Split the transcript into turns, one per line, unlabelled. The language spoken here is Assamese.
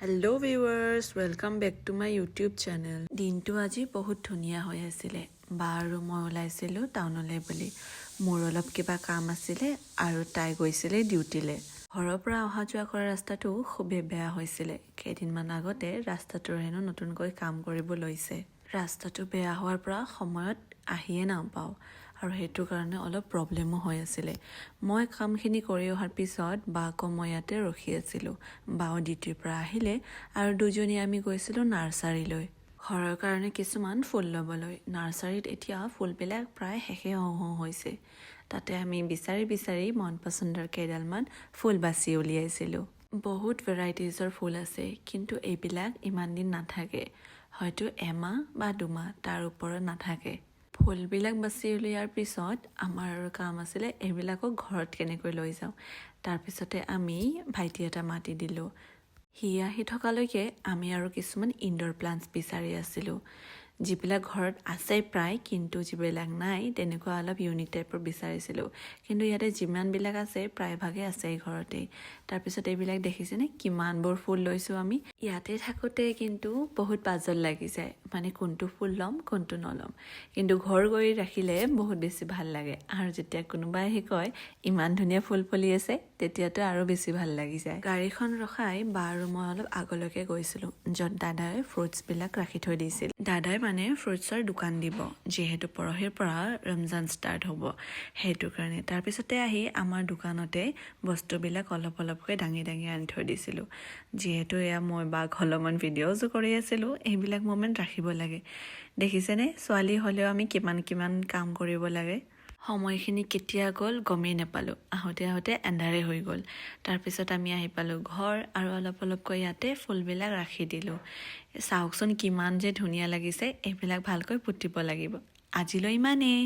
Hello' viewers welcome back to my YouTube channel. দিনটো আজি বহুত ধুনীয়া হৈ আছিলে। বা আৰু মই ওলাইছিলোঁ টাউনলৈ বুলি। মোৰ অলপ কিবা কাম আছিলে আৰু তাই গৈছিলে ডিউটিলৈ। ঘৰৰ পৰা অহা যোৱা কৰা ৰাস্তাটো খুবেই বেয়া হৈছিলে। কেইদিনমান আগতে ৰাস্তাটোৰ হেনো নতুনকৈ কাম কৰিব লৈছে। ৰাস্তাটো বেয়া হোৱাৰ পৰা সময়ত আহিয়ে নাপাওঁ আৰু সেইটো কাৰণে অলপ প্ৰব্লেমো হৈ আছিলে। মই কামখিনি কৰি অহাৰ পিছত বাকো মই ইয়াতে ৰখি আছিলোঁ। বাও ডিউটিৰ পৰা আহিলে আৰু দুজনী আমি গৈছিলোঁ নাৰ্চাৰীলৈ। ঘৰৰ কাৰণে কিছুমান ফুল ল'বলৈ। নাৰ্চাৰীত এতিয়া ফুলবিলাক প্ৰায় শেষে হওঁ হৈছে। তাতে আমি বিচাৰি বিচাৰি মন পচন্দৰ কেইডালমান ফুল বাছি উলিয়াইছিলোঁ। বহুত ভেৰাইটিজৰ ফুল আছে, কিন্তু এইবিলাক ইমান দিন নাথাকে। হয়তো এমাহ বা দুমাহ তাৰ ওপৰত নাথাকে। ফুলবিলাক বাছি উলিয়াৰ পিছত আমাৰ আৰু কাম আছিলে এইবিলাকক ঘৰত কেনেকৈ লৈ যাওঁ। তাৰপিছতে আমি ভাইটি এটা মাতি দিলোঁ। সি আহি থকালৈকে আমি আৰু কিছুমান ইনডোৰ প্লাণ্টছ বিচাৰি আছিলোঁ। যিবিলাক ঘৰত আছে প্ৰায়, কিন্তু যিবিলাক নাই তেনেকুৱা অলপ ইউনিক টাইপৰ বিচাৰিছিলোঁ। কিন্তু ইয়াতে যিমানবিলাক আছে প্ৰায়ভাগে আছে এই ঘৰতেই। তাৰপিছত এইবিলাক দেখিছেনে কিমানবোৰ ফুল লৈছোঁ আমি। ইয়াতে থাকোঁতে কিন্তু বহুত পাজল লাগি যায়, মানে কোনটো ফুল ল'ম কোনটো নল'ম। কিন্তু ঘৰ গৈ ৰাখিলে বহুত বেছি ভাল লাগে। আৰু যেতিয়া কোনোবাই আহি কয় ইমান ধুনীয়া ফুল ফুলি আছে, তেতিয়াতো আৰু বেছি ভাল লাগি যায়। গাড়ীখন ৰখাই বা আৰু মই অলপ আগলৈকে গৈছিলোঁ, য'ত দাদাই ফ্ৰুটছবিলাক ৰাখি থৈ দিছিল। দাদাই মানে ফ্ৰুটছৰ দোকান দিব, যিহেতু পৰহিৰ পৰা ৰমজান ষ্টাৰ্ট হ'ব, সেইটো কাৰণে। তাৰপিছতে আহি আমাৰ দোকানতে বস্তুবিলাক অলপ অলপকৈ দাঙি দাঙি আনি থৈ দিছিলোঁ। যিহেতু এয়া মই বাক অলপমান ভিডিঅ'জো কৰি আছিলোঁ, এইবিলাক মমেণ্ট ৰাখিব লাগে। দেখিছেনে ছোৱালী হ'লেও আমি কিমান কাম কৰিব লাগে। সময়খিনি কেতিয়া গ'ল গমেই নাপালোঁ। আহোঁতে আহোঁতে এন্ধাৰে হৈ গ'ল। তাৰপিছত আমি আহি পালোঁ ঘৰ আৰু অলপ অলপকৈ ইয়াতে ফুলবিলাক ৰাখি দিলোঁ। চাওকচোন কিমান যে ধুনীয়া লাগিছে। এইবিলাক ভালকৈ পুতিব লাগিব। আজিলৈ ইমানেই।